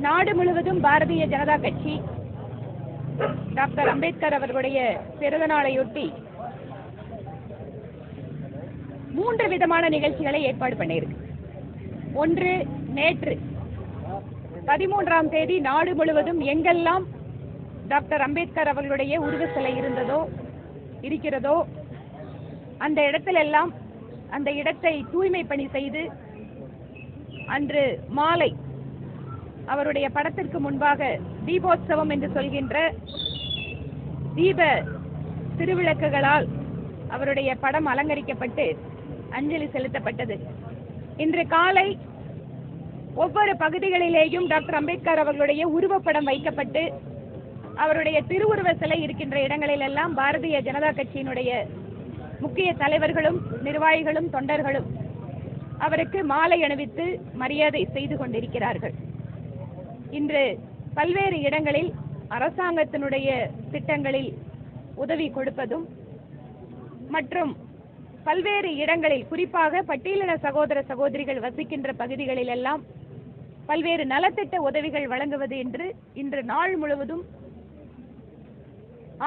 நாடு முழுவதும் பாரதிய ஜனதா கட்சி டாக்டர் அம்பேத்கர் அவர்களுடைய பிறந்த நாளையொட்டி 3 விதமான நிகழ்ச்சிகளை ஏற்பாடு பண்ணியிருக்கு. ஒன்று, நேற்று 13ஆம் தேதி நாடு முழுவதும் எங்கெல்லாம் டாக்டர் அம்பேத்கர் அவர்களுடைய உருவ சிலை இருக்கிறதோ அந்த இடத்திலெல்லாம் அந்த இடத்தை தூய்மை பணி செய்து அன்று மாலை அவருடைய படத்திற்கு முன்பாக தீபோத்சவம் என்று சொல்கின்ற தீப திருவிளக்குகளால் அவருடைய படம் அலங்கரிக்கப்பட்டு அஞ்சலி செலுத்தப்பட்டது. இன்று காலை ஒவ்வொரு பகுதிகளிலேயும் டாக்டர் அம்பேத்கர் அவர்களுடைய உருவப்படம் வைக்கப்பட்டு அவருடைய திருவுருவ சிலை இருக்கின்ற இடங்களிலெல்லாம் பாரதிய ஜனதா கட்சியினுடைய முக்கிய தலைவர்களும் நிர்வாகிகளும் தொண்டர்களும் அவருக்கு மாலை அணிவித்து மரியாதை செய்து கொண்டிருக்கிறார்கள். இன்று பல்வேறு இடங்களில் அரசாங்கத்தினுடைய திட்டங்களில் உதவி கொடுப்பதும் மற்றும் பல்வேறு இடங்களில் குறிப்பாக பட்டியலின சகோதர சகோதரிகள் வசிக்கின்ற பகுதிகளில் எல்லாம் பல்வேறு நலத்திட்ட உதவிகள் வழங்குவது என்று இன்று நாள் முழுவதும்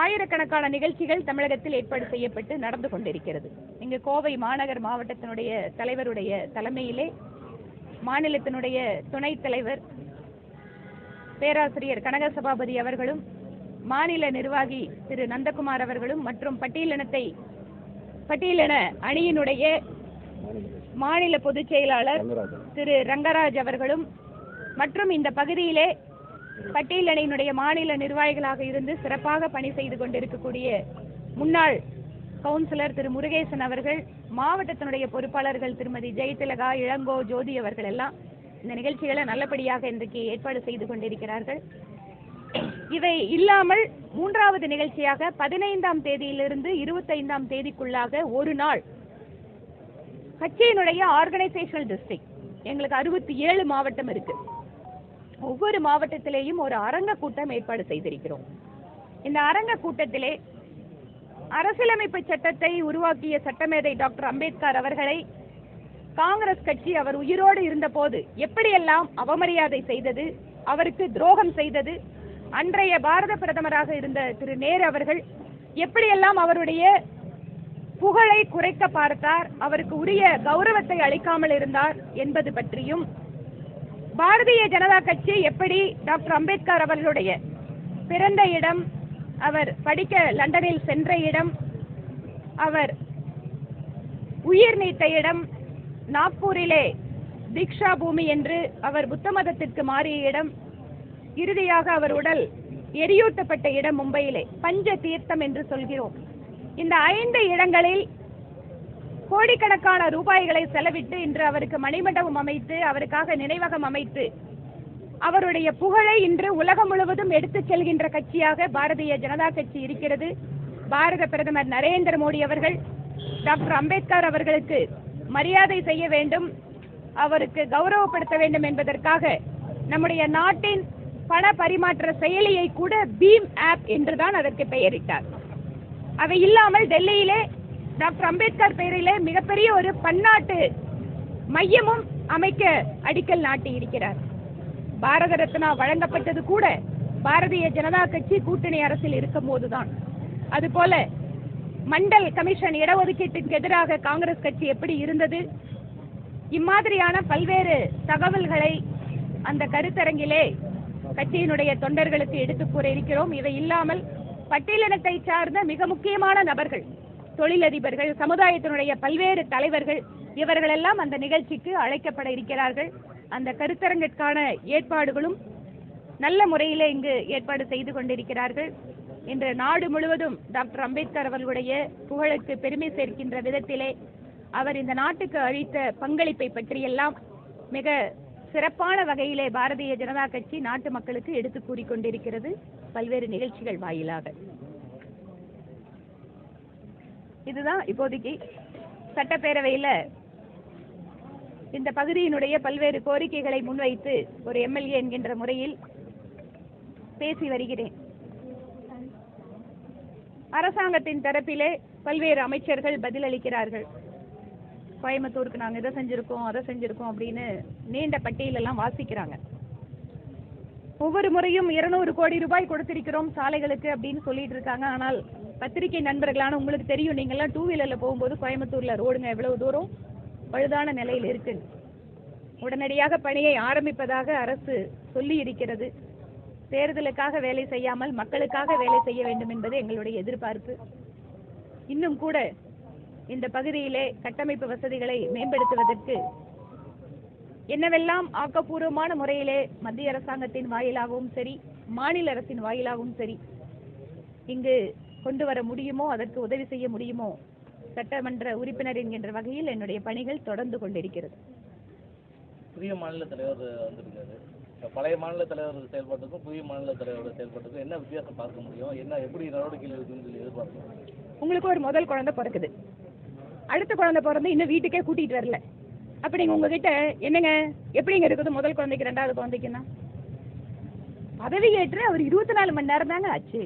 ஆயிரக்கணக்கான நிகழ்ச்சிகள் தமிழகத்தில் ஏற்பாடு செய்யப்பட்டு நடந்து கொண்டிருக்கிறது. இங்கு கோவை மாநகர் மாவட்டத்தினுடைய தலைவருடைய தலைமையிலே மாநிலத்தினுடைய துணைத் தலைவர் பேராசிரியர் கனக சபாபதி அவர்களும் மாநில நிர்வாகி திரு நந்தகுமார் அவர்களும் மற்றும் பட்டியலின அணியினுடைய மாநில பொதுச் செயலாளர் திரு ரங்கராஜ் அவர்களும் மற்றும் இந்த பகுதியிலே பட்டியலினுடைய மாநில நிர்வாகிகளாக இருந்து சிறப்பாக பணி செய்து கொண்டிருக்கக்கூடிய முன்னாள் கவுன்சிலர் திரு முருகேசன் அவர்கள், மாவட்டத்தினுடைய பொறுப்பாளர்கள் திருமதி ஜெயதிலகா, இளங்கோ, ஜோதி அவர்கள் எல்லாம் இந்த நிகழ்ச்சிகளை நல்லபடியாக இன்றைக்கு ஏற்பாடு செய்து கொண்டிருக்கிறார்கள். இவை இல்லாமல் 3வது நிகழ்ச்சியாக 15ஆம் தேதியிலிருந்து 25ஆம் தேதிக்குள்ளாக ஒரு நாள் கட்சியினுடைய ஆர்கனைசேஷனல் டிஸ்ட்ரிக்ட், எங்களுக்கு 67 மாவட்டம் இருக்கு, ஒவ்வொரு மாவட்டத்திலேயும் ஒரு அரங்க கூட்டம் ஏற்பாடு செய்திருக்கிறோம். இந்த அரங்க கூட்டத்திலே அரசியலமைப்பு சட்டத்தை உருவாக்கிய சட்டமேதை டாக்டர் அம்பேத்கர் அவர்களை காங்கிரஸ் கட்சி அவர் உயிரோடு இருந்த போது எப்படியெல்லாம் அவமரியாதை செய்தது, அவருக்கு துரோகம் செய்தது, அன்றைய பாரத பிரதமராக இருந்த திரு நேரு அவர்கள் எப்படியெல்லாம் அவருடைய புகழை குறைக்க பார்த்தார், அவருக்கு உரிய கௌரவத்தை அளிக்காமல் இருந்தார் என்பது பற்றியும், பாரதிய ஜனதா கட்சி எப்படி டாக்டர் அம்பேத்கர் அவர்களுடைய பிறந்த இடம், அவர் படிக்க லண்டனில் சென்ற இடம், அவர் உயிர் நீத்த இடம், நாக்பூரிலே தீக்ஷா பூமி என்று அவர் புத்த மதத்திற்கு மாறிய இடம், இறுதியாக அவர் உடல் எரியூட்டப்பட்ட இடம் மும்பையிலே பஞ்ச தீர்த்தம் என்று சொல்கிறோம். இந்த 5 இடங்களில் கோடிக்கணக்கான ரூபாய்களை செலவிட்டு இன்று அவருக்கு மணிமண்டபம் அமைத்து அவருக்காக நினைவகம் அமைத்து அவருடைய புகழை இன்று உலகம் முழுவதும் எடுத்துச் செல்கின்ற கட்சியாக பாரதிய ஜனதா கட்சி இருக்கிறது. பாரத பிரதமர் நரேந்திர மோடி அவர்கள் டாக்டர் அம்பேத்கர் அவர்களுக்கு மரியாதை செய்ய வேண்டும், அவருக்கு கௌரவப்படுத்த வேண்டும் என்பதற்காக நம்முடைய நாட்டின் பண பரிமாற்ற செயலியை கூட பீம் ஆப் என்றுதான் அதற்கு பெயரிட்டார். அவை இல்லாமல் டெல்லியிலே டாக்டர் அம்பேத்கர் பெயரிலே மிகப்பெரிய ஒரு பன்னாட்டு மையமும் அமைக்க அடிக்கல் நாட்டி இருக்கிறார். பாரத ரத்னா வழங்கப்பட்டது கூட பாரதிய ஜனதா கட்சி கூட்டணி அரசில் இருக்கும் போதுதான். அதுபோல மண்டல் கமிஷன் இடஒதுக்கீட்டுக்கு எதிராக காங்கிரஸ் கட்சி எப்படி இருந்தது, இம்மாதிரியான பல்வேறு தகவல்களை அந்த கருத்தரங்கிலே கட்சியினுடைய தொண்டர்களுக்கு எடுத்துக் கூற இருக்கிறோம். இவை இல்லாமல் பட்டியலினத்தை சார்ந்த மிக முக்கியமான நபர்கள், தொழிலதிபர்கள், சமுதாயத்தினுடைய பல்வேறு தலைவர்கள் இவர்களெல்லாம் அந்த நிகழ்ச்சிக்கு அழைக்கப்பட இருக்கிறார்கள். அந்த கருத்தரங்கிற்கான ஏற்பாடுகளும் நல்ல முறையிலே இங்கு ஏற்பாடு செய்து கொண்டிருக்கிறார்கள். இன்று நாடு முழுவதும் டாக்டர் அம்பேத்கர் அவர்களுடைய புகழுக்கு பெருமை சேர்க்கின்ற விதத்திலே அவர் இந்த நாட்டுக்கு அளித்த பங்களிப்பை பற்றியெல்லாம் மிக சிறப்பான வகையிலே பாரதிய ஜனதா கட்சி நாட்டு மக்களுக்கு எடுத்து கூறிக்கொண்டிருக்கிறது பல்வேறு நிகழ்ச்சிகள் வாயிலாக. இதுதான் இப்போதைக்கு சட்டப்பேரவையில் இந்த பகுதியினுடைய பல்வேறு கோரிக்கைகளை முன்வைத்து ஒரு எம்எல்ஏ என்கின்ற முறையில் பேசி வருகிறேன். அரசாங்கத்தின் தரப்பிலே பல்வேறு அமைச்சர்கள் பதிலளிக்கிறார்கள். கோயம்புத்தூருக்கு நாங்கள் இதை செஞ்சிருக்கோம் அதை செஞ்சிருக்கோம் அப்படின்னு நீண்ட பட்டியலெல்லாம் வாசிக்கிறாங்க. ஒவ்வொரு முறையும் 200 கோடி ரூபாய் கொடுத்திருக்கிறோம் சாலைகளுக்கு அப்படின்னு சொல்லிட்டு இருக்காங்க. ஆனால் பத்திரிகை நண்பர்களான உங்களுக்கு தெரியும், நீங்கள்லாம் 2 வீலர்ல போகும்போது கோயம்புத்தூர்ல ரோடுங்க எவ்வளவு தூரம் பழுதான நிலையில் இருக்கு. உடனடியாக பணியை ஆரம்பிப்பதாக அரசு சொல்லி இருக்கிறது. தேர்தலுக்காக வேலை செய்யாமல் மக்களுக்காக வேலை செய்ய வேண்டும் என்பது எங்களுடைய எதிர்பார்ப்பு. இன்னும் கூட இந்த பகுதியிலே கட்டமைப்பு வசதிகளை மேம்படுத்துவதற்கு என்னவெல்லாம் ஆக்கப்பூர்வமான முறையிலே மத்திய அரசாங்கத்தின் வாயிலாகவும் சரி, மாநில அரசின் வாயிலாகவும் சரி இங்கு கொண்டு வர முடியுமோ, அதற்கு உதவி செய்ய முடியுமோ, சட்டமன்ற உறுப்பினர் என்கின்ற வகையில் என்னுடைய பணிகள் தொடர்ந்து கொண்டிருக்கிறது. புதிய மாநில தலைவர் வந்திருக்காரு. பழைய மாநில தலைவர் செயல்பாட்டுக்கும் புதிய மாநில தலைவரோட செயல்பாட்டுக்கும் என்ன வித்தியாசம் பார்க்க முடியும், என்ன எப்படி நடவடிக்கைகள் இருக்குன்னு சொல்லி எதிர்பார்க்கணும்? உங்களுக்கு ஒரு முதல் குழந்தை பிறக்குது, அடுத்த குழந்தை பிறந்து இன்னும் வீட்டுக்கே கூட்டிட்டு வரல. அப்ப நீங்க உங்ககிட்ட என்னங்க எப்படிங்க இருக்குது முதல் குழந்தைக்கு 2வது குழந்தைக்குன்னா? பதவி ஏற்று அவர் 24 மணி நேரம் தாங்க ஆச்சு.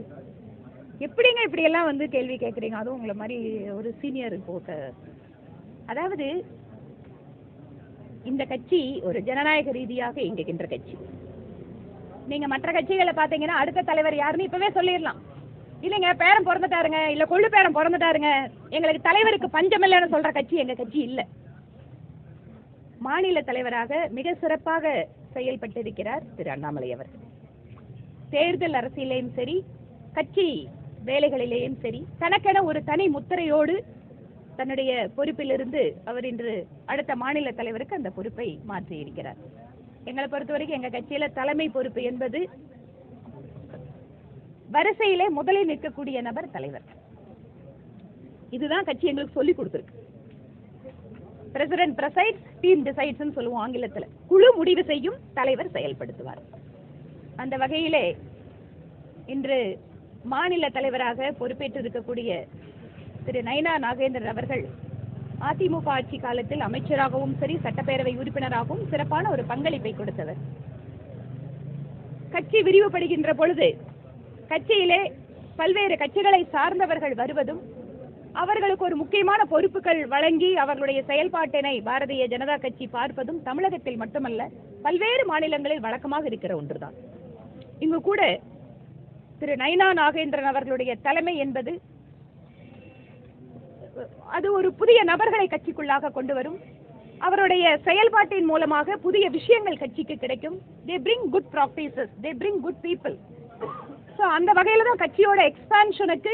எப்படிங்க இப்படி எல்லாம் வந்து கேள்வி கேட்குறீங்க? அதுவும் உங்களை மாதிரி ஒரு சீனியர் ரிப்போர்ட்டர். அதாவது இந்த கட்சி ஒரு ஜனநாயக ரீதியாக இயங்குகின்ற கட்சி. நீங்க மற்ற கட்சிகளை பாத்தீங்கன்னா அடுத்த தலைவர் யாருன்னு இப்பவே சொல்லிடலாம். இல்லைங்க பேரன் பிறந்துட்டாருங்க, இல்ல கொள்ளு பேரன் பிறந்துட்டாருங்க, எங்களுக்கு தலைவருக்கு பஞ்சம் இல்லைன்னு சொல்ற கட்சி எங்க கட்சி இல்ல. மாநில தலைவராக மிக சிறப்பாக செயல்பட்டிருக்கிறார் திரு அண்ணாமலை அவர்கள். தேர்தல் அரசியலையும் சரி, கட்சி வேலைகளிலேயும் சரி, தனக்கென ஒரு தனி முத்திரையோடு தன்னுடைய பொறுப்பிலிருந்து அவர் இன்று அடுத்த மாநில தலைவருக்கு அந்த பொறுப்பை மாற்றி இருக்கிறார். எங்களை பொறுத்த வரைக்கும் எங்க கட்சியில தலைமை பொறுப்பு என்பது வரிசையிலே முதலில் நிற்கக்கூடிய நபர் தலைவர். இதுதான் கட்சி எங்களுக்கு சொல்லி கொடுத்திருக்கு. பிரசிடென்ட் பிரசைட்ஸ், டீம் டிசைட்ஸ் சொல்லுவோம் ஆங்கிலத்துல. குழு முடிவு செய்யும், தலைவர் செயல்படுத்துவார். அந்த வகையிலே இன்று மாநில தலைவராக பொறுப்பேற்று இருக்கக்கூடிய திரு நயினா நாகேந்திரன் அவர்கள் அதிமுக ஆட்சி காலத்தில் அமைச்சராகவும் சரி, சட்டப்பேரவை உறுப்பினராகவும் சிறப்பான ஒரு பங்களிப்பை கொடுத்தவர். கட்சி விரிவுபடுகின்ற பொழுது கட்சியிலே பல்வேறு கட்சிகளை சார்ந்தவர்கள் வருவதும், அவர்களுக்கு ஒரு முக்கியமான பொறுப்புகள் வழங்கி அவர்களுடைய செயல்பாட்டினை பாரதிய ஜனதா கட்சி பார்ப்பதும் தமிழகத்தில் மட்டுமல்ல பல்வேறு மாநிலங்களில் வழக்கமாக இருக்கிற ஒன்றுதான். இங்கு கூட திரு நயினா நாகேந்திரன் அவர்களுடைய தலைமை என்பது அது ஒரு புதிய நபர்களை கட்சிக்குள்ளாக கொண்டு வரும். அவருடைய செயல்பாட்டின் மூலமாக புதிய விஷயங்கள் கட்சிக்கு கிடைக்கும். they bring good practices, they bring good people. So அந்த வகையில தான் கட்சியோட எக்ஸ்பான்ஷனுக்கு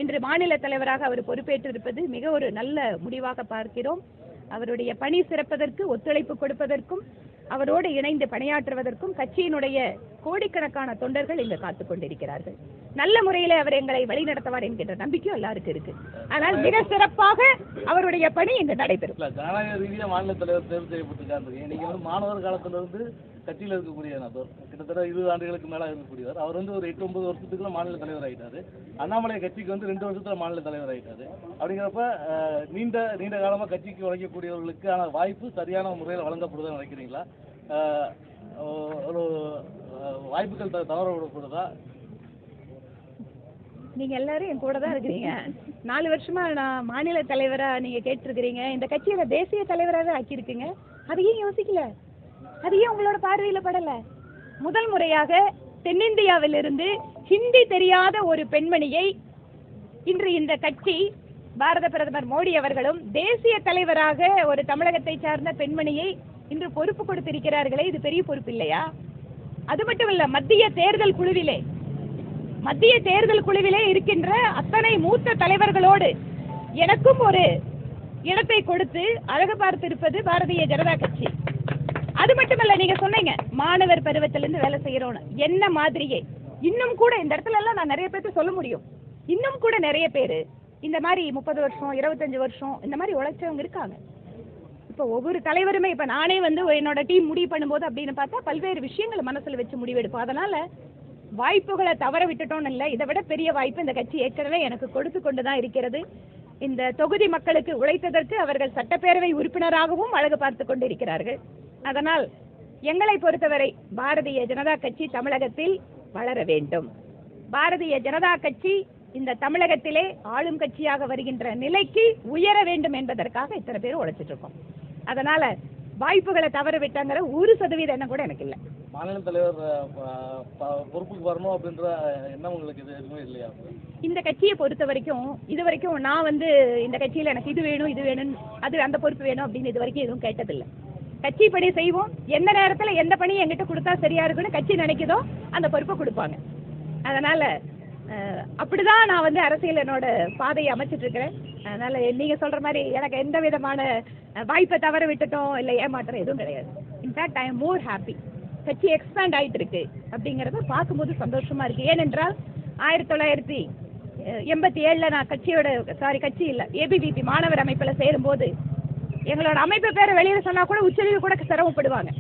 இன்று மாநில தலைவராக அவர் பொறுப்பேற்றிருப்பது மிக ஒரு நல்ல முடிவாக பார்க்கிறோம். அவருடைய பணி சிறப்பதற்கு, ஒத்துழைப்பு கொடுப்பதற்கும், அவரோடு இணைந்து பணியாற்றுவதற்கும் கட்சியினுடைய கோடிக்கணக்கான தொண்டர்கள் இங்கு காத்துக் கொண்டிருக்கிறார்கள். நல்ல முறையில அவர் எங்களை வழிநடத்துவார் என்கின்ற நம்பிக்கையும் எல்லாருக்கும் இருக்கு. ஆனால் மிக சிறப்பாக அவருடைய பணி இங்கு நடைபெறும். ஜனநாயக ரீதியா மாநில தலைவர் தேர்வு செய்யப்பட்டிருக்காரு. நீங்க வந்து மாணவர் காலத்துல இருந்து கட்சியில இருக்கக்கூடிய நபர், கிட்டத்தட்ட 20 ஆண்டுகளுக்கு மேல இருக்கக்கூடியவர். அவர் வந்து ஒரு 8-9 வருஷத்துக்குள்ள மாநில தலைவர் ஆயிட்டாரு. அண்ணாமலை கட்சிக்கு வந்து 2 வருஷத்துல மாநில தலைவர் ஆயிட்டாரு. அப்படிங்கிறப்ப நீண்ட காலமா கட்சிக்கு உழைக்கக்கூடியவர்களுக்கான வாய்ப்பு சரியான முறையில் வழங்கப்படுதுன்னு நினைக்கிறீங்களா? ஒரு வாய்ப்புகள் தவற விடப்படுதா? நீங்க எல்லாரும் என் கூட தான் இருக்கிறீங்க. 4 வருஷமா நான் மாநில தலைவரா நீங்க கேட்டிருக்கிறீங்க. இந்த கட்சியில தேசிய தலைவராக ஆக்கியிருக்கீங்க. அதையும் யோசிக்கல, அதையும் உங்களோட பார்வையில படல. முதல் முறையாக தென்னிந்தியாவிலிருந்து ஹிந்தி தெரியாத ஒரு பெண்மணியை இன்று இந்த கட்சி, பாரத பிரதமர் மோடி அவர்களும் தேசிய தலைவராக ஒரு தமிழகத்தை சார்ந்த பெண்மணியை இன்று பொறுப்பு கொடுத்திருக்கிறார்களே, இது பெரிய பொறுப்பு இல்லையா? அது மட்டுமல்ல, மத்திய தேர்தல் குழுவிலே இருக்கின்ற அத்தனை மூத்த தலைவர்களோடு எனக்கும் ஒரு இடத்தை கொடுத்து அழகு பார்த்திருப்பது பாரதிய ஜனதா கட்சி. அது மட்டுமல்ல, நீங்க சொன்னீங்க மாணவர் பருவத்திலிருந்து வேலை செய்யறோம். என்ன மாதிரியே இன்னும் கூட இந்த இடத்துல எல்லாம் நான் நிறைய பேருக்கு சொல்ல முடியும். இன்னும் கூட நிறைய பேரு இந்த மாதிரி 30 வருஷம் 25 வருஷம் இந்த மாதிரி உழைச்சவங்க இருக்காங்க. இப்போ ஒவ்வொரு தலைவருமே, இப்ப நானே வந்து என்னோட டீம் முடிவு பண்ணும்போது அப்படின்னு பார்த்தா பல்வேறு விஷயங்களை மனசுல வச்சு முடிவெடுப்போம். அதனால வாய்ப்புகளை தவற விட்டுட்டோம்னு இல்லை, இதை விட பெரிய வாய்ப்பு இந்த கட்சி ஏற்கனவே எனக்கு கொடுத்து கொண்டுதான் இருக்கிறது. இந்த தொகுதி மக்களுக்கு உழைத்ததற்கு அவர்கள் சட்டப்பேரவை உறுப்பினராகவும் அழகு பார்த்து கொண்டிருக்கிறார்கள். அதனால் எங்களை பொறுத்தவரை பாரதிய ஜனதா கட்சி தமிழகத்தில் வளர வேண்டும். பாரதிய ஜனதா கட்சி இந்த தமிழகத்திலே ஆளும் கட்சியாக வருகின்ற நிலைக்கு உயர வேண்டும் என்பதற்காக இத்தனை பேர் உழைச்சிட்டு இருக்கோம். அதனால வாய்ப்புகளை தவற விட்டாங்கிற 1% எண்ணம் கூட எனக்கு இல்லை. மாநில தலைவர் பொறுப்புக்கு வரணும் அப்படின்ற எண்ணம் உங்களுக்கு இது எதுவுமே இல்லையா? இந்த கட்சியை பொறுத்த வரைக்கும் இது வரைக்கும் நான் வந்து இந்த கட்சியில் எனக்கு இது வேணும் அது அந்த பொறுப்பு வேணும் அப்படின்னு இது வரைக்கும் எதுவும் கேட்டதில்லை. கட்சி பணி செய்வோம், எந்த நேரத்தில் எந்த பணி எங்கிட்ட கொடுத்தா சரியா இருக்குன்னு கட்சி நினைக்குதோ அந்த பொறுப்பை கொடுப்பாங்க. அதனால அப்படிதான் நான் வந்து அரசியல் என்னோட பாதையை அமைச்சிட்டு இருக்கிறேன். அதனால நீங்க சொல்ற மாதிரி எனக்கு எந்த விதமான வாய்ப்பை தவற விட்டுட்டோம் இல்லை ஏமாற்றம் எதுவும் கிடையாது. In fact I am more happy. கட்சி எக்ஸ்பேண்ட் ஆயிட்டு இருக்கு அப்படிங்கறத பார்க்கும்போது சந்தோஷமா இருக்கு. ஏனென்றால் 1987 நான் கட்சி இல்ல ஏபிவிபி மாணவர் அமைப்புல சேரும்போது எங்களோட அமைப்பு பேரை வெளியில சொன்னா கூட உச்சரிவு கூட சிரமப்படுவாங்க.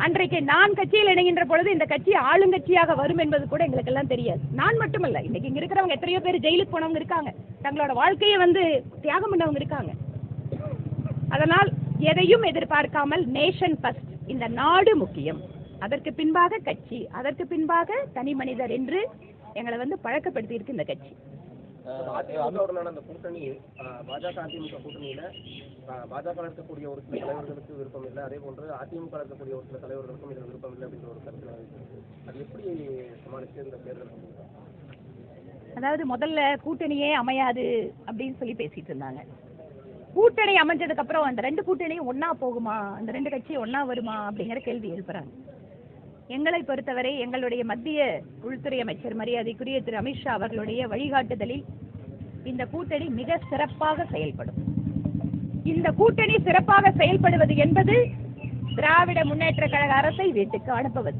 அன்றைக்கு நான் கட்சியில் இணைகின்ற பொழுது இந்த கட்சி ஆளுங்கட்சியாக வரும் என்பது கூட எங்களுக்கு எல்லாம் தெரியாது. நான் மட்டுமல்ல, இன்னைக்கு இங்க இருக்கிறவங்க எத்தனையோ பேர் ஜெயிலுக்கு போனவங்க இருக்காங்க, தங்களோட வாழ்க்கையை வந்து தியாகம் பண்ணவங்க இருக்காங்க. அதனால் எதையும் எதிர்பார்க்காமல் நேஷன் ஃபர்ஸ்ட், இந்த நாடு முக்கியம், அதற்கு பின்பாக கட்சி, அதற்கு பின்பாக தனி மனிதர் என்று எங்களை வந்து பழக்கப்படுத்தி இருக்கு இந்த கட்சி. அதிமுகவுடனான அந்த கூட்டணி பாஜக அதிமுக கூட்டணியில பாஜக இருக்கக்கூடிய ஒரு சில தலைவர்களுக்கு விருப்பம் இல்லை, அதே போன்று அதிமுக இருக்கக்கூடிய ஒரு சில தலைவர்களுக்கும் இதில் விருப்பம் இல்லை அப்படின்ற ஒரு கருத்து அது எப்படி சமாளித்து இந்த தேர்தல்? அதாவது முதல்ல கூட்டணியே அமையாது அப்படின்னு சொல்லி பேசிட்டு இருந்தாங்க. கூட்டணி அமைஞ்சதுக்கு அப்புறம் அந்த ரெண்டு கூட்டணியும் ஒன்னா போகுமா, அந்த ரெண்டு கட்சியும் ஒன்னா வருமா அப்படிங்கிற கேள்வி எழுப்புறாங்க. எங்களை பொறுத்தவரை எங்களுடைய மத்திய உள்துறை அமைச்சர் மரியாதைக்குரிய திரு அமித்ஷா அவர்களுடைய வழிகாட்டுதலில் இந்த கூட்டணி மிக சிறப்பாக செயல்படும். இந்த கூட்டணி சிறப்பாக செயல்படுவது என்பது திராவிட முன்னேற்ற கழக அரசை வீட்டுக்கு அனுப்புவது.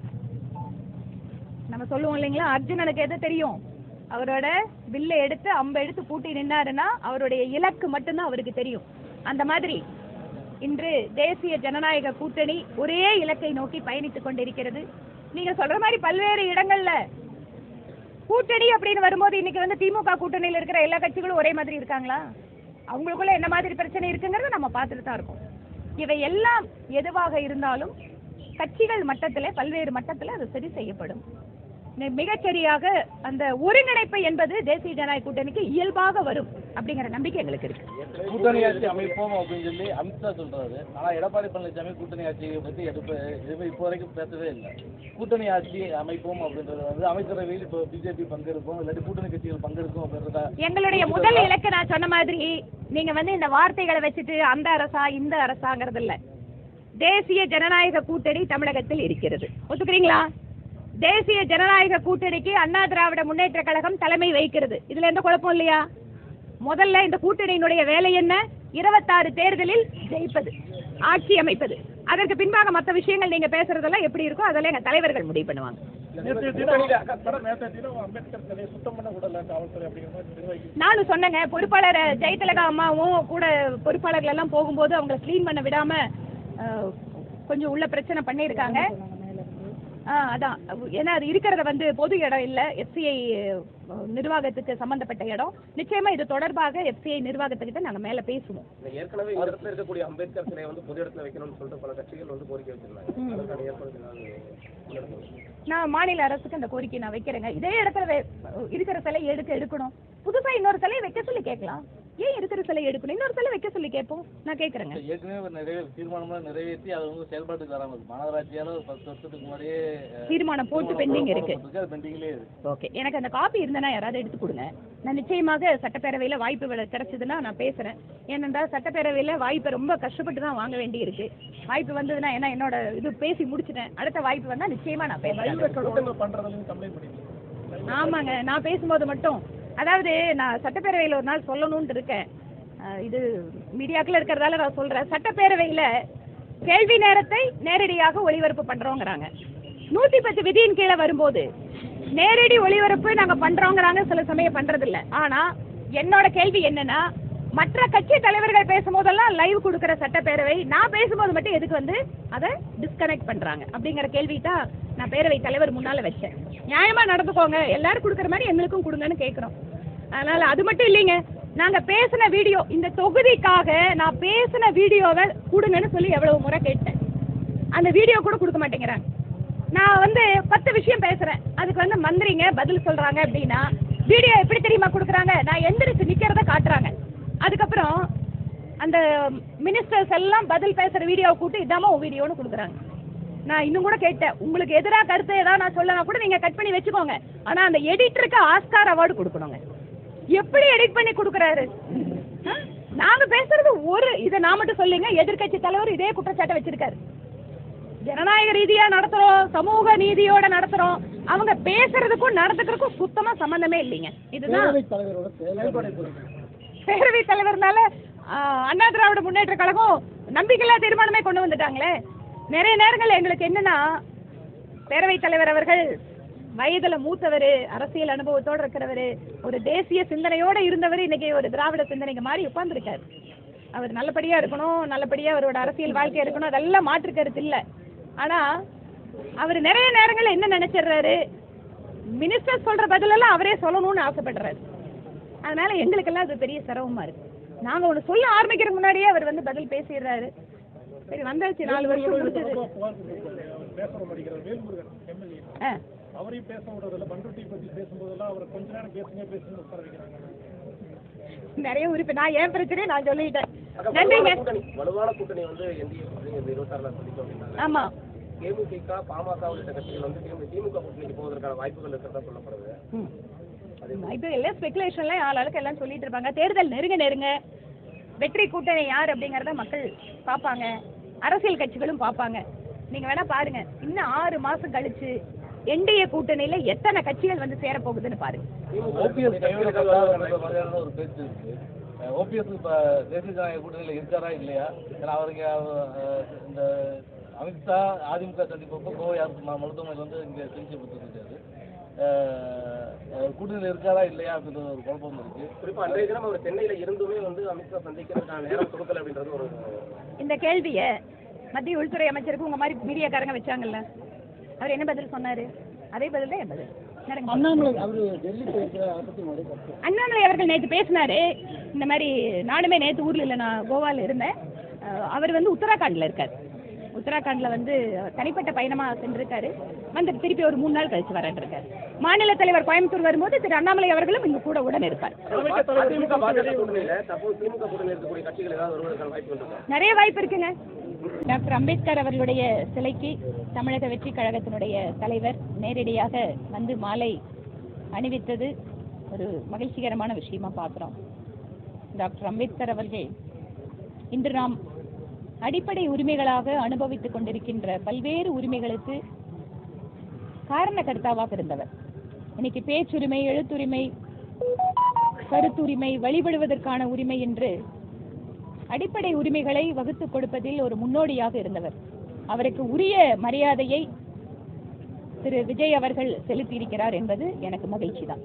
நம்ம சொல்லுவோம் இல்லைங்களா, அர்ஜுனனுக்கு எது தெரியும், அவரோட வில்லை எடுத்து அம்பை எடுத்து பூட்டி நின்னாருன்னா அவருடைய இலக்கு மட்டும்தான் அவருக்கு தெரியும். அந்த மாதிரி இன்று தேசிய ஜனநாயக கூட்டணி ஒரே இலக்கை நோக்கி பயணித்துக் கொண்டிருக்கிறது. நீங்க சொல்ற மாதிரி பல்வேறு இடங்கள்ல கூட்டணி அப்படின்னு வரும்போது இன்னைக்கு வந்து திமுக கூட்டணியில் இருக்கிற எல்லா கட்சிகளும் ஒரே மாதிரி இருக்காங்களா? அவங்களுக்குள்ள என்ன மாதிரி பிரச்சனை இருக்குங்கிறத நம்ம பார்த்துட்டு தான் இருக்கோம். இவை எல்லாம் எதுவாக இருந்தாலும் கட்சிகள் மட்டத்தில் பல்வேறு மட்டத்தில் அது சரி செய்யப்படும். மிகச்சரியாக அந்த ஒருங்கிணைப்பு என்பது தேசிய ஜனநாயக கூட்டணிக்கு இயல்பாக வரும் அப்படிங்கிற நம்பிக்கை எங்களுக்கு இருக்கு. கூட்டணி ஆட்சி அமைப்போம் அப்படின்னு சொல்லி அமித்ஷா சொல்றாரு. ஆனா எடப்பாடி பழனிசாமி கூட்டணி ஆட்சியை பத்தி எதுவுமே இப்போ வரைக்கும் பேசவே இல்லை. கூட்டணி ஆட்சி அமைப்போம் அப்படின்றது வந்து அமைச்சரவையில் இப்போ பிஜேபி பங்கெடுக்கும் இல்லாட்டி கூட்டணி கட்சிகள் பங்கெடுக்கும் அப்படின்றத எங்களுடைய முதல் இலக்கு. நான் சொன்ன மாதிரி நீங்க வந்து இந்த வார்த்தைகளை வச்சுட்டு அந்த அரசா இந்த அரசாங்கிறது இல்ல. தேசிய ஜனநாயக கூட்டணி தமிழகத்தில் இருக்கிறது, ஒத்துக்கிறீங்களா? தேசிய ஜனநாயக கூட்டணிக்கு அண்ணா திராவிட முன்னேற்ற கழகம் தலைமை வகிக்கிறது. இதுல எந்த குழப்பம் இல்லையா? முதல்ல இந்த கூட்டணியினுடைய வேலை என்ன? 26 தேர்தலில் ஜெயிப்பது, ஆட்சி அமைப்பது. அதற்கு பின்பாக மற்ற விஷயங்கள் நீங்க பேசுறதெல்லாம் எப்படி இருக்கோ அதெல்லாம் எங்க தலைவர்கள் முடிவு பண்ணுவாங்க. நானும் சொன்னேங்க, பொறுப்பாளர் ஜெயலலிதா அம்மாவும் கூட பொறுப்பாளர்கள் எல்லாம் போகும்போது அவங்க கிளீன் பண்ண விடாம கொஞ்சம் உள்ள பிரச்சனை பண்ணியிருக்காங்க. அதான், ஏன்னா அது இருக்கிறத வந்து பொது இடம் இல்ல, எஃப்சிஐ நிர்வாகத்துக்கு சம்பந்தப்பட்ட இடம். நிச்சயமா இது தொடர்பாக எஃப்சிஐ நிர்வாகத்துக்கிட்ட நாங்க மேல பேசுவோம். ஏற்கனவே இந்த இடத்துல இருக்கக்கூடிய அம்பேத்கர் சிலையை வந்து பொது இடத்துல வைக்கணும்னு சொல்லிட்டு பல கட்சிகள் வந்து கோரிக்கை வச்சிருந்தாங்க. நான் மாநில அரசுக்கு அந்த கோரிக்கை நான் வைக்கிறேங்க. இதே இடத்துல இருக்கிற சிலை எடுக்கணும், புதுசா இன்னொரு சிலையை வைக்க சொல்லி கேட்கலாம். ஏன் இருக்கிற சிலை எடுக்கணும், இன்னொரு சிலை வைக்க சொல்லி கேட்போம். நான் கேட்கறேங்க. ஏற்கனவே நிறைய தீர்மானம்லாம் நிறைவேற்றி அது வந்து செயல்பாட்டுக்கு வராம இருக்கு. மாநகராட்சியால ஒரு 10 வருஷத்துக்கு முன்னாடியே தீர்மானம் போட்டு பெண்டிங் இருக்கு. பெண்டிங்லேயே இருக்கு. ஓகே, எனக்கு அந்த காப்பி இருந்தனா யாராவது எடுத்து கொடுங்க. நான் நிச்சயமாக சட்டப்பேரவையில வாய்ப்பு கிடைச்சதுன்னா நான் பேசுறேன். ஏனென்றால் சட்டப்பேரவையில வாய்ப்பை ரொம்ப கஷ்டப்பட்டு தான் வாங்க வேண்டி இருக்கு. வாய்ப்பு வந்ததுன்னா, ஏன்னா என்னோட இது பேசி முடிச்சுட்டேன், அடுத்த வாய்ப்பு வந்தா நிச்சயமா நான் பேசுறேன். ஆமாங்க, நான் பேசும்போது மட்டும், அதாவது நான் சட்டப்பேரவையில் ஒரு நாள் சொல்லணும்னு இருக்கேன். இது மீடியாக்கள் இருக்கிறதால நான் சொல்றேன். சட்டப்பேரவையில கேள்வி நேரத்தை நேரடியாக ஒளிபரப்பு பண்றோங்கிறாங்க. 110 விதியின் கீழே வரும்போது நேரடி ஒளிபரப்பு நாங்க பண்றோங்கிறாங்க, சில சமயம் பண்றது இல்ல. ஆனா என்னோட கேள்வி என்னன்னா, மற்ற கட்சி தலைவர்கள் பேசும்போதெல்லாம் லைவ் கொடுக்கிற சட்டப்பேரவை, நான் பேசும்போது மட்டும் எதுக்கு வந்து அதை டிஸ்கனெக்ட் பண்றாங்க அப்படிங்கிற கேள்வி தான் நான் பேரவை தலைவர் முன்னால வச்சேன். நியாயமா நடந்துக்கோங்க, எல்லாரும் கொடுக்குற மாதிரி எங்களுக்கும் கொடுங்கன்னு கேட்கிறோம். அதனால அது மட்டும் இல்லைங்க, நாங்க பேசின வீடியோ, இந்த தொகுதிக்காக நான் பேசின வீடியோவை கொடுங்கன்னு சொல்லி எவ்வளவு முறை கேட்டேன். அந்த வீடியோ கூட கொடுக்க மாட்டேங்கிறாங்க. நான் வந்து 10 விஷயம் பேசுறேன், அதுக்கு வந்து மந்திரிங்க பதில் சொல்றாங்க அப்படின்னா வீடியோ எப்படி தெரியுமா கொடுக்குறாங்க? நான் எந்திரிச்சு நிக்கிறத காட்டுறாங்க. அதுக்கப்புறம் அந்த மினிஸ்டர்ஸ் எல்லாம் பதில் பேசுற வீடியோவை கூட்டு இதாம உன் வீடியோன்னு கொடுக்குறாங்க. நான் இன்னும் கூட கேட்டேன், உங்களுக்கு எதிராக கருத்து ஏதாவது நான் சொல்லனா கூட நீங்க கட் பண்ணி வச்சுக்கோங்க, ஆனா அந்த எடிட்டருக்கு ஆஸ்கார் அவார்டு கொடுக்கணுங்க. எப்படி எடிட் பண்ணி கொடுக்கறாரு? நாங்க பேசுறது இதை நான் மட்டும் சொல்லுங்க, எதிர்க்கட்சி தலைவர் இதே குற்றச்சாட்டை வச்சிருக்காரு. ஜனநாயக ரீதியா நடத்துறோம், சமூக நீதியோட நடத்துறோம், அவங்க பேசுறதுக்கும் நடந்துக்கிறதுக்கும் சுத்தமா சம்பந்தமே இல்லைங்க. இதுதான் பேரவைத் தலைவர்னால அண்ணா திராவிட முன்னேற்ற கழகம் நம்பிக்கையில்லா தீர்மானமே கொண்டு வந்துட்டாங்களே. நிறைய நேரங்கள் எங்களுக்கு என்னன்னா, பேரவைத் தலைவர் அவர்கள் வயதுல மூத்தவர், அரசியல் அனுபவத்தோடு இருக்கிறவர், ஒரு தேசிய சிந்தனையோட இருந்தவர், இன்னைக்கு ஒரு திராவிட சிந்தனைக்கு மாறி உட்கார்ந்துருக்காரு. அவர் நல்லபடியா இருக்கணும், நல்லபடியா அவரோட அரசியல் வாழ்க்கை இருக்கணும், அதெல்லாம் மாற்று கருத்து இல்லை. ஆனா அவர் நிறைய நேரங்கள் என்ன நினைச்சிடுறாரு, மினிஸ்டர் சொல்ற பதிலெல்லாம் அவரே சொல்லணும்னு ஆசைப்படுறாரு. அதனால எங்களுக்கெல்லாம் அது பெரிய சிரமமா இருக்கு. நாங்க ஒண்ணு சொல்ல ஆரம்பிக்கிறதுக்கு முன்னாடியே அவர் பதில் பேசிடுறாரு. சரி, வந்தாச்சு, 4 வருஷம் முடிஞ்சது. அவரையும் பேச விடுறதில்ல, பண்ருட்டி பத்தி பேசும்போதெல்லாம் அவர் கொஞ்ச நேரம் பேசுங்க உட்கார வைக்கிறாங்க. நிறைய உறுப்பு நான் ஏன் பிரச்சனையை நான் சொல்லிட்டேன். நன்றிங்க. வலுவான கூட்டணி என்டிஏ 26 சொல்லிட்டோம். ஆமா, தேமுதிக, பாமக உள்ளிட்ட கட்சிகள் திமுக கூட்டணிக்கு போவதற்கான வாய்ப்புகள் இருக்கிறதா சொல்லப்படுது. இப்போ எல்லாம் ஸ்பெகுலேஷன்ல ஆளுக்கு எல்லாம் சொல்லிட்டு இருப்பாங்க. தேர்தல் நெருங்க வெற்றி கூட்டணி யார் அப்படிங்கறத மக்கள் பார்ப்பாங்க, அரசியல் கட்சிகளும் பார்ப்பாங்க. நீங்க வேணா பாருங்க, இன்னும் 6 மாசம் கழிச்சு என்டிஏ கூட்டணியில எத்தனை கட்சிகள் சேர போகுதுன்னு பாருங்க. ஓபிஎஸ் ஒரு பேச்சு இருக்கு. ஓபிஎஸ் இப்ப தேசிய ஜனநாயக கூட்டணியில இருக்காரா இல்லையா? ஏன்னா அவருக்கு இந்த அமித்ஷா அதிமுக சந்திப்பப்போ கோவையார் மருத்துவமனையில் இங்க சிகிச்சை பெற்றுருக்காரு. கூட்டணியில் இருக்காரா இல்லையா அப்படின்ற ஒரு குழப்பம் இருக்கு. குறிப்பா அன்றைய தினம் அவர் சென்னையில இருந்துமே அமித்ஷா சந்திக்கிறதுக்கான நேரம் கொடுக்கல அப்படின்றது ஒரு இந்த கேள்வியை மத்திய உள்துறை அமைச்சருக்கு உங்க மாதிரி மீடியாக்காரங்க வச்சாங்கல்ல, அவர் என்ன பதில் சொன்னாரு? அதே பதில் தான் என் பதில். அண்ணாமலை அவர்கள் நேற்று பேசினாரு, இந்த மாதிரி நானுமே நேற்று ஊர்ல இல்லை, நான் கோவால இருந்தேன். அவர் உத்தராகண்ட்ல இருக்காரு. உத்தராகண்ட்ல தனிப்பட்ட பயணமா சென்றிருக்காரு. திருப்பி ஒரு 3 நாள் கழிச்சு வரேன் இருக்காரு. மாநில தலைவர் கோயம்புத்தூர் வரும்போது திரு அண்ணாமலை அவர்களும் இங்க கூட உடன் இருப்பார். நிறைய வாய்ப்பு இருக்குங்க. டாக்டர் அம்பேத்கர் அவர்களுடைய சிலைக்கு தமிழக வெற்றி கழகத்தினுடைய தலைவர் நேரடியாக மாலை அணிவித்தது ஒரு மகிழ்ச்சிகரமான விஷயமா பார்க்கிறோம். டாக்டர் அம்பேத்கர் அவர்கள் இன்று நாம் அடிப்படை உரிமைகளாக அனுபவித்துக் கொண்டிருக்கின்ற பல்வேறு உரிமைகளுக்கு காரணகர்த்தாவாக இருந்தவர். இன்னைக்கு பேச்சுரிமை, எழுத்துரிமை, கருத்துரிமை, வழிபடுவதற்கான உரிமை என்று அடிப்படை உரிமைகளை வகுத்துக் கொடுப்பதில் ஒரு முன்னோடியாக இருந்தவர். அவருக்கு உரிய மரியாதையை திரு விஜய் அவர்கள் செலுத்தியிருக்கிறார் என்பது எனக்கு மகிழ்ச்சி தான்.